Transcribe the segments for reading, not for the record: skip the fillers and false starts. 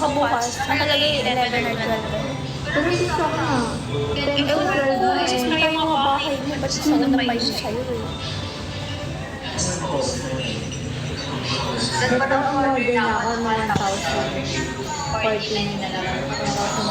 Baka bukas. Nakalagay 11 or 12. Pero hindi siya ka. Ewan ko, sis na tayo mga bahay mo. Ba't sana na pa yun sa'yo eh? Ito ang order na ako ng 1,014 na lang.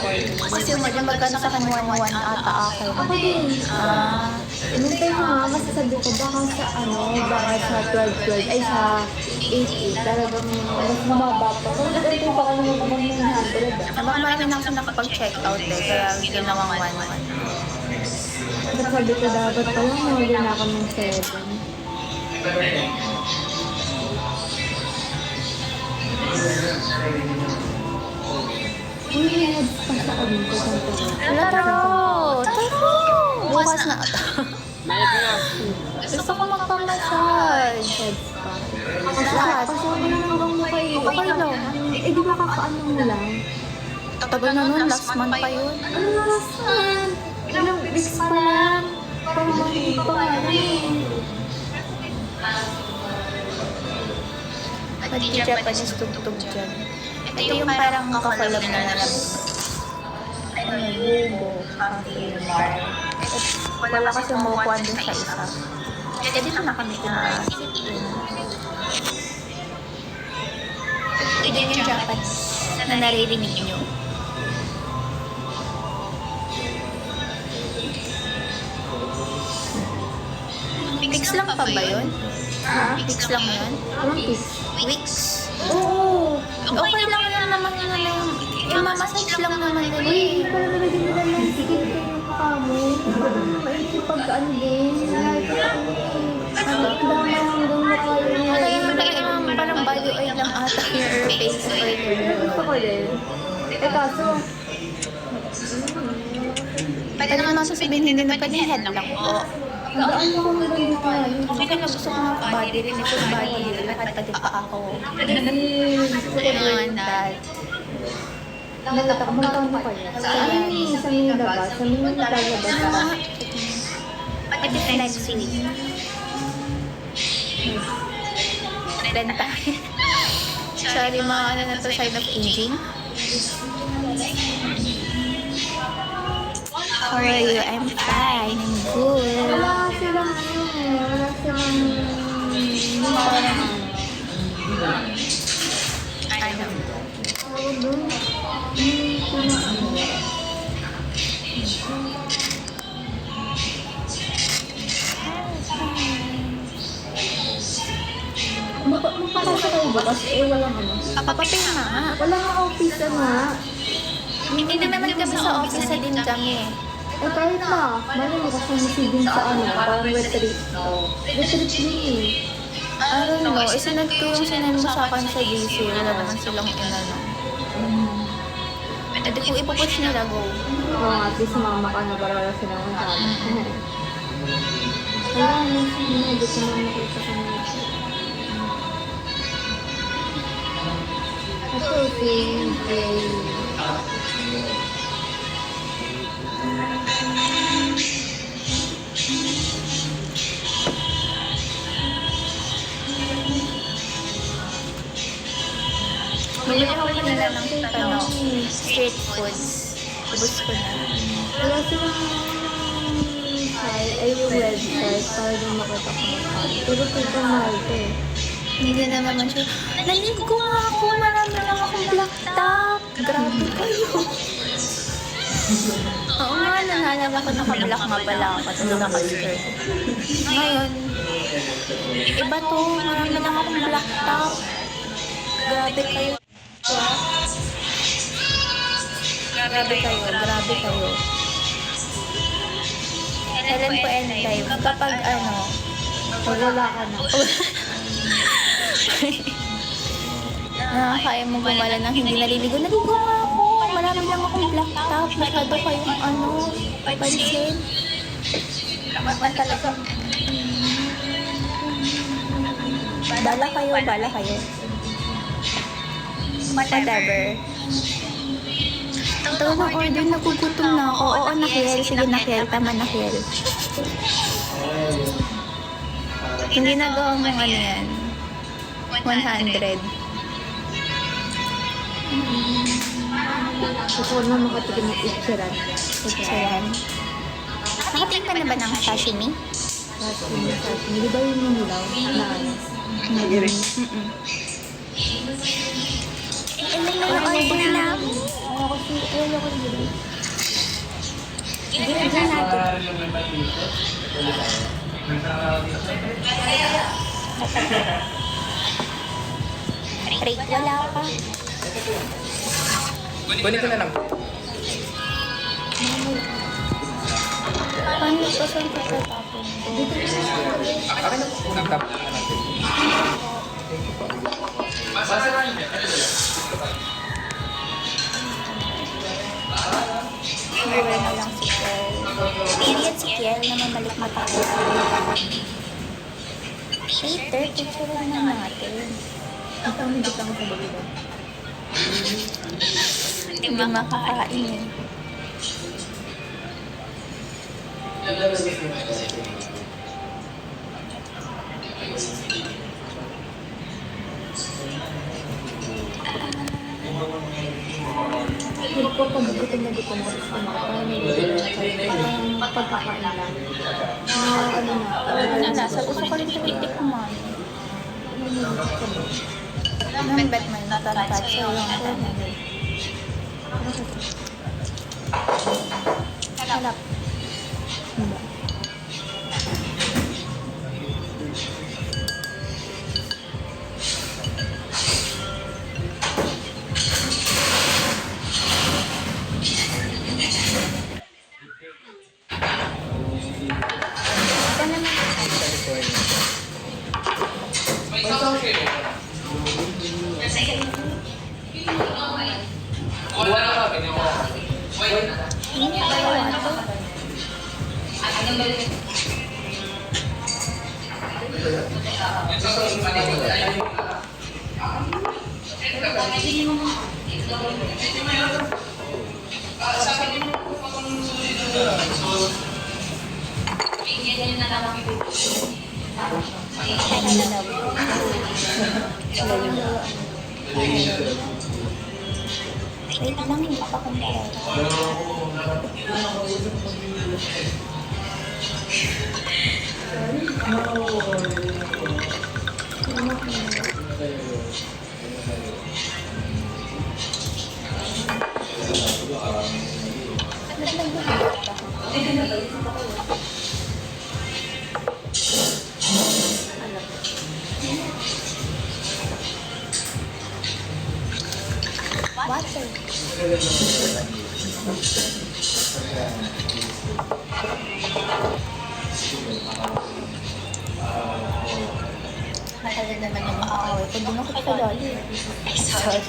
1,014. Kasi magkano sa kanya 1 ata akin. Ako din. Inintay mo nga, kasi sabi ko, baka sa baka sa 12-12, ay sa 8-8, talagang mas mababa pa. Kung nag-8 pa kayo ng 100 Marami na ako nakapag-check out eh, kaya ginawang 1-1. Tapos sabi ko, dapat pala order na ako ng 7. Uy, may heads pa sa amin ko kung Wala, taro! Taro! Bukas na ata. Gusto ko magpamassage. heads pa. Lahat. Kasi wala na hanggang mo kayo. Okay lang. Eh, di ba kakaano mo lang? Tagal na nun, last month pa yun. Ano na last month? Ilang weeks pa lang. Pang month pa nga Pag-Japanese tugtog dyan. Ito yung parang kakapalab na nalang. Bubo. Wala kasi umukuhan dun sa isa. Kaya dito na kami sit-in. Ito yung Japanese na naririnig nyo. Weeks lang pa ba yun? Ha? Weeks lang yun? Anong piece? Weeks? Oo! Okay lang yan naman yun na yung mamassage lang naman nila Uy, eh. parang nalagyan nila ng skin ko yung mukha mo. Maiksi pag-ano din. Ano, dama hanggang mukha yun. Wala yung parang body oil lang ata your face oil. Gusto ko din. Eh kaso, Pwede naman sasabihin hindi na pwede head lang po. gaan mo kung maganda tayo. Okay na gusto ko ng body rin. Ito body rin. Lahat pati pa ako. Gusto ko din. That. Nalatak mo lang mo kayo. Sa may labas, sa may lalabas ka. It is next week. Renta. Sorry mga ano na to, sign of aging. How are you? I'm fine. I'm good. Wala silang wala silang parang Ano? tawag doon. Magpapasa kayo bukas, eh walang ano. Papapay na nga. Walang office nga. Hindi naman kami sa office sa din kami. Eh kahit na, mali mo kasi receiving sa parang retreat. Retreat din eh. I don't know. Isinad ko yung sinend mo sa akin sa GC. Wala naman silang inano. Edi kung ipupush nila, go. Oo, at least mama ka na para sila ng sabi. Wala na, hindi ko na makita sa mga. Ito, okay. Bili ako nila ng street foods. Ubus ko na. Wala silang ay yung website para din makita ko magkano. Pero super mahal ko eh. Hindi na naman siya. Naligo nga ako. Marami lang akong black top. Grabe kayo. Oo nga, nangalala ko naka-black nga pala ako. Tapos naka-skirt. Ngayon, iba to. Marami lang akong black top. Grabe kayo. Grabe kayo. Grabe kayo. Kailan po end time? Kapag ano, Wala ka na. kaya mo gumala ng hindi naliligo. Naligo nga ako. Marami lang akong black top. Masyado kayong ano, pansin. Laman talaga. Bala kayo, bala kayo. Whatever. Ito ng order, nagugutom na ako. Oo, Nakiel. Sige, Nakiel. Tama, Nakiel. Hindi nagawa mo ano yan. 100. Gusto ko naman makatikim ng itchiran. Chicharan. Nakatingin ka na ba ng sashimi? Sashimi. Di ba yun yung hilaw na ano? Ano na yung order namin? Ako kasi, ayaw ko din. Diyan natin. Rate wala pa. Kunin ko na lang. Paano ito sa tapon? Akin na po. Nagtap na natin. Viewer na lang si Kiel. Period si Kiel na mamalik matapos. Later, picture na natin. Ito ang hindi lang sa bagay. Hindi makakain eh. Hindi ko pag gutom na gutom ko gusto mo. Parang pagkakain lang. Ano na. Nasa gusto ko rin tumitik kumain. Nang bet man natatouch sa yung halap. Ito naman. Hindi pa yung ito. Wait lang, hindi pa kumpara. Water. Matagal naman yung makakaway. Pag binukot ka loli. Sorry.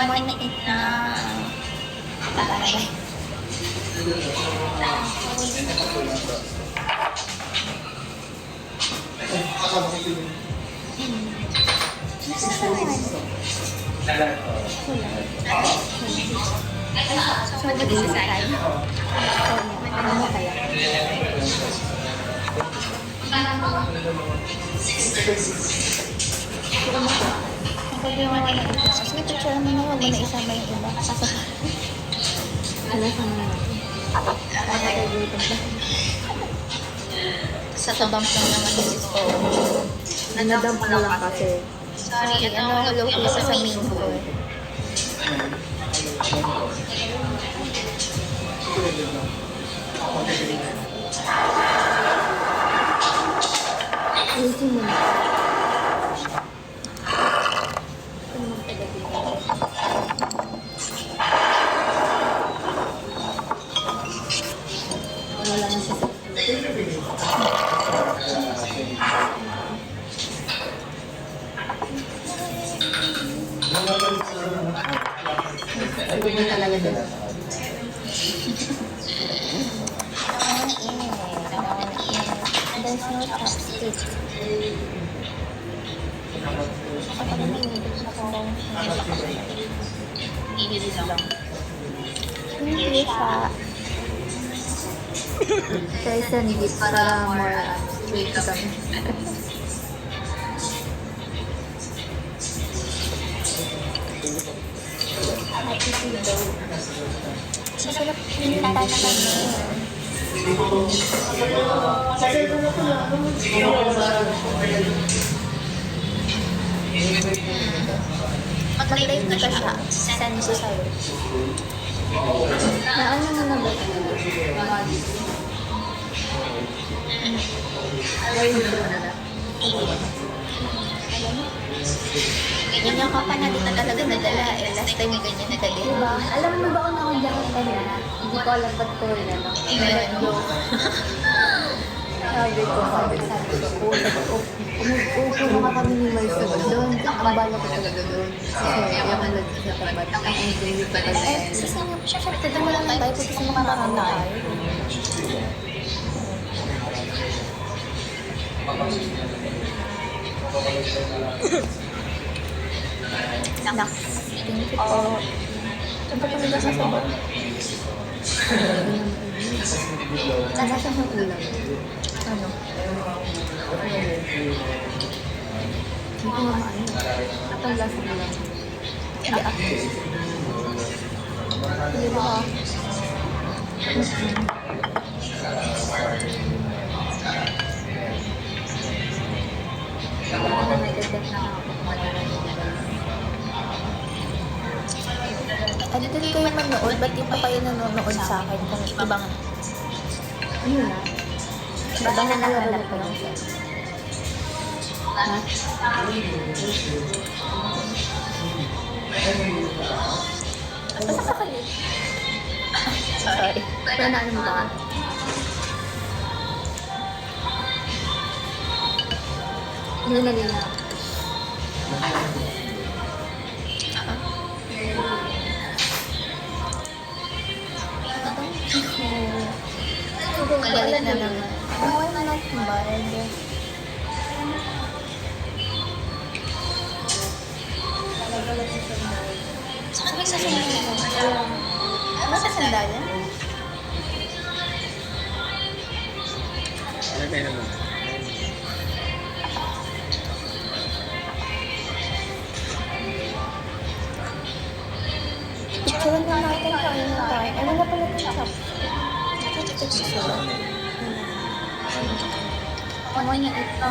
Maniit na. Taray. So, mag-isasay. Ano kaya? Kapag yung mga ito. Sige, picture mo na huwag mo na isama yung iba. Ano sa mga Sa tabang lang naman yung ito. Nanadamp mo lang kasi. Sorry, ano, low ko sa main ko. Ayusin mo na. Wala na siya. Ito yung talaga dito. There's no chopstick. Hindi siya. Try sandwich para more straight kami. Happy to daw. Masarap pinita na kami. Mag-live na ka siya. Send ko sa'yo. Na ano mo na ba? Ganyan ka pa na di na talaga nadala eh. Last time yung ganyan nadali. Diba? Alam mo ba kung nakanda ko kanina? Hindi ko alam ba't ko rin ano. Sabi ko, umupo na kami ni Marisa doon. Ang bala ko talaga doon. Kasi yung ano sa tabat. Ang enjoy ko talaga. Eh, kasi nga, syempre, mo lang tayo kasi makamarami tayo. Nak, thank you po. Saan pa kami sasabaw? Nasa siyang ulam. Ano? Hindi ko maano. Ang lasa mo lang. Hindi ah. Hindi ba ah? Nagdagdag na ako. Ano din kayo manood? Ba't di pa kayo nanonood sa akin kung ibang Ano na? ibang hinahanap ko lang siya? Ha? Basta sa kalit. Sorry. Pero na ano ba? Hindi na rin. Galit na naman. Oh, I'm not bad. Sabi sa sandalan. Ano sa sandalan? Picturean na natin kain na tayo. Ano na pala yung chopstick? Tama niya ito.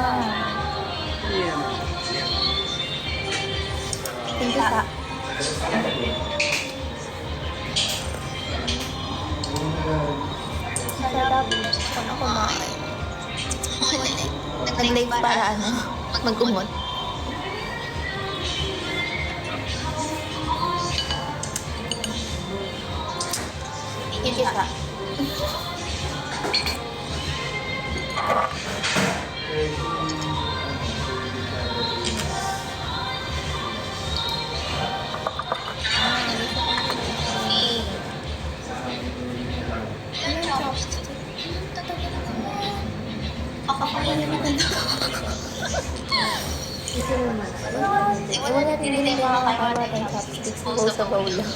Thank you sa. Sarap. Paano kumain? Nag-live para ano? Mag-umot. Thank you sa. Ito naman. Wala din din yung mga kailangan ng chopsticks. Go sa bowl lang.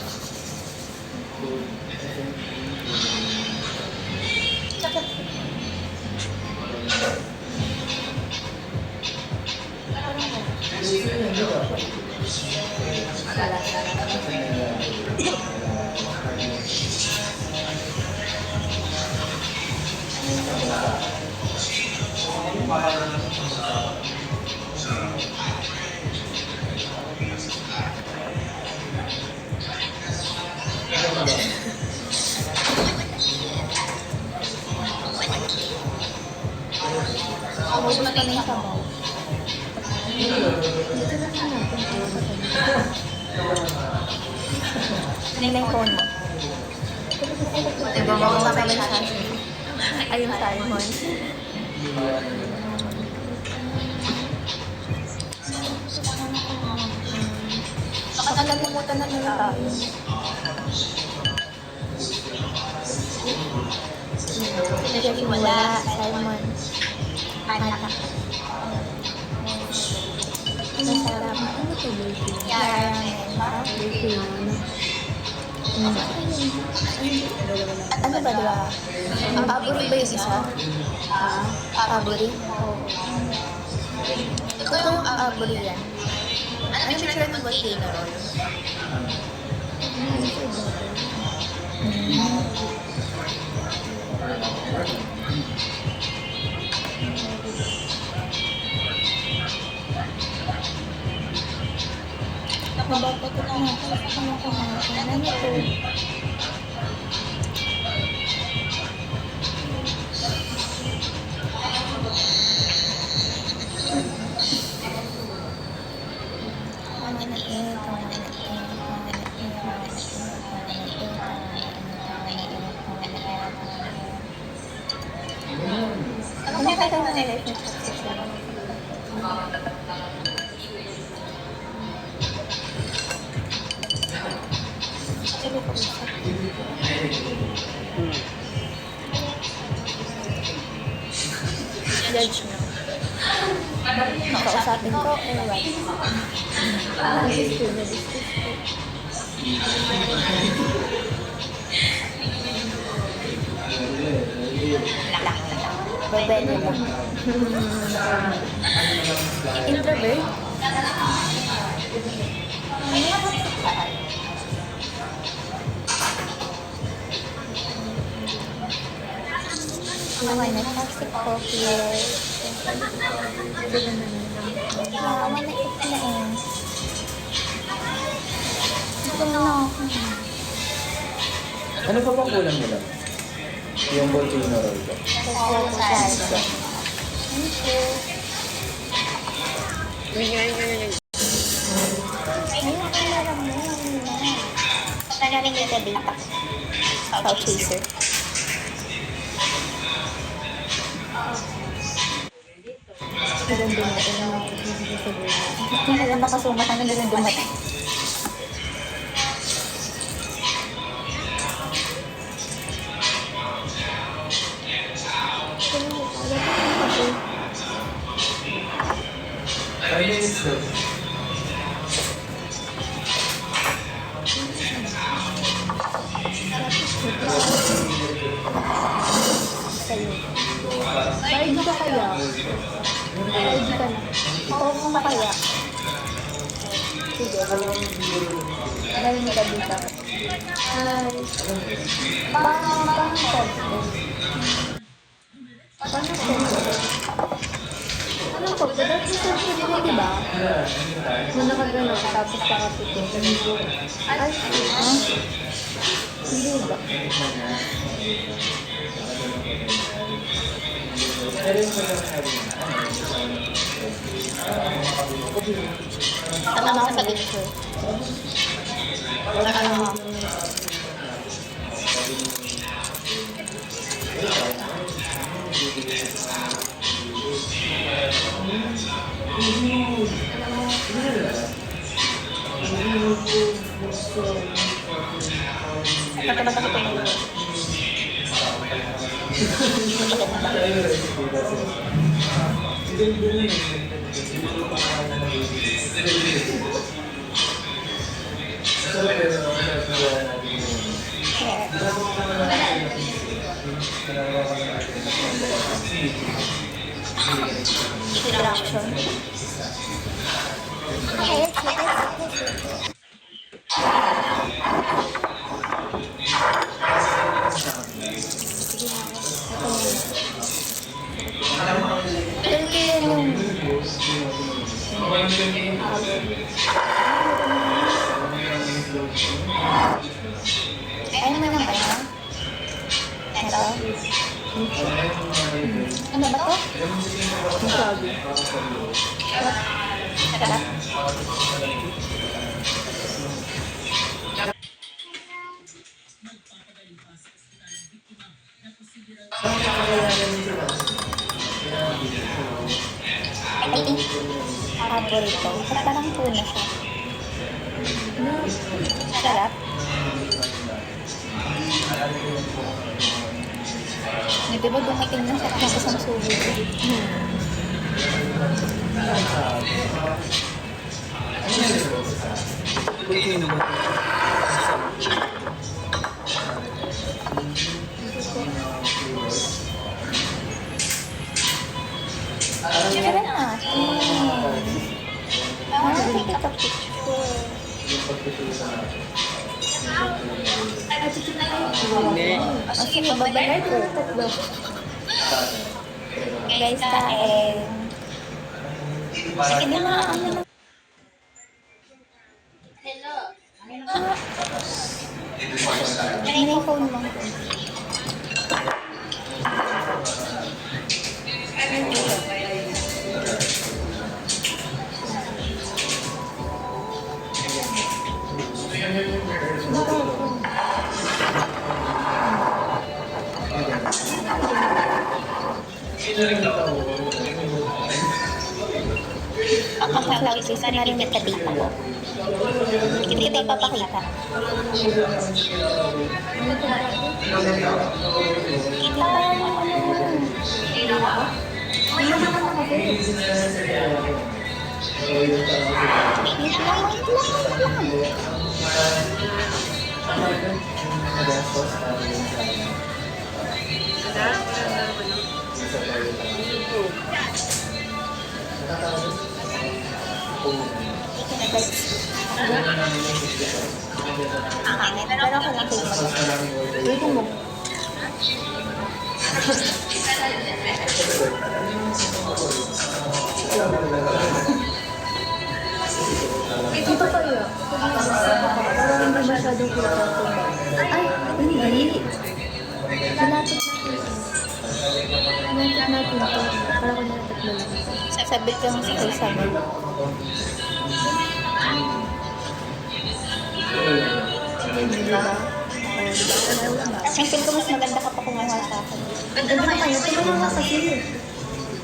Ubus pa na yung sabaw. Ano yung phone mo? Diba mo sa may salmon? Ay, yung salmon. Baka nalimutan na nila tayo. Kasi wala, salmon. Mata. Masarap. Ano ito, baby? Yara. Baby, ano? Ano ba, di ba? Aburi ba yung isa? Aburi? Oo. Ito yung aburi yan. Ano yung picture ng volcano roll? Nababatot na ako. Ano kumain? Ano to? Ano kaya tayo na live na chat session? Sabi ko isa. Judge mo. Kausapin ko or what? Babele lang. Introvert? Okay na, toxic coffee. Manakit na eh. Ito na ako. Ano pa bang kulang nila? Yung volcano roll ko. Isa. Thank you. Ngayon, ang alam mo. Nanarin may data. Chow chaser. Maganda na ito na sabihin. Hindi na lang nakasumat ang nandun dumating. Five minutes daw. Five ka kaya? Five ka na. Oo, kung kaya. Sige. Galing ka dito. Hi. Paano po? Paano po? Ano po? Dapat sa sarili, di ba? Muna ka gano'n, tapos nakapito. Ay, hindi ba? Tama ako sa picture. Ano? Pagkabata ko tumulong. Interaction. Pero kaya yung ayun mo na ba yan? Ito? Ano ba to? Masabi. Sarap. I think paborito. Ba't parang tuna siya? Sarap. Di ba dumating na siya tapos ang subo? Volcano ba? Ay, chichip na tayo. O sige, babalik ko. Tatlo. Guys, kain. Sige na, ano na. Ano yung phone mo? Ang sabi ko, sana rin kita dito ko. Hindi kita ipapakita. Kita pa yung wait lang. Pero ako lang kayo. Wait mo. Dito kayo. Parang hindi masyadong kita. Ay, hindi. Malapit natin. Malapit natin to. Parang ko nalatat mo lang. Sabit ka mo sa kaysa mo. Diba? Ang feel ko mas maganda ka pa kumuha sa akin. Ganda na kayo. Tumulong nga kasi.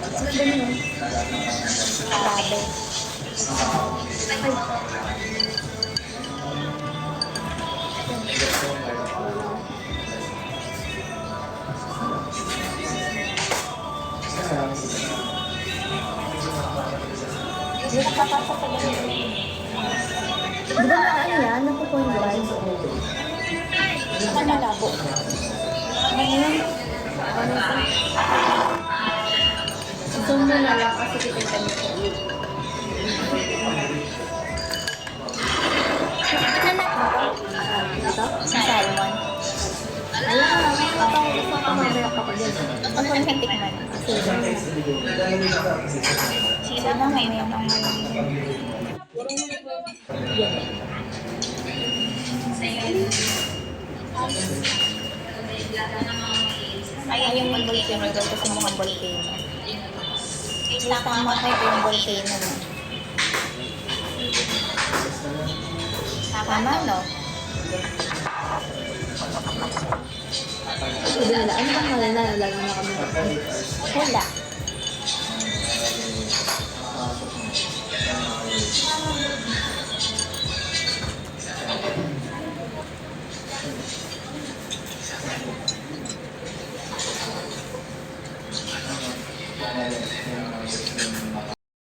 Ganun. Grabe. Ay. Hindi na kapasa pa ganun. Di ba ano yan? Napupoint guys? Ano malabo? Ngayon, zoom mo na lang kasi kita yung kanya ko. Ano na? Ito? Sa salmon. Wala, kapag gusto ko mamaya pa ko dyan. Ang kung saan tikman. Sila na may mga ayaw yung mag-volcano daw kasi mukhang volcano. Tama kayo yung volcano mo. Tama, no? Sabi nila, ano bang nalala? Lalo na kami. Wala.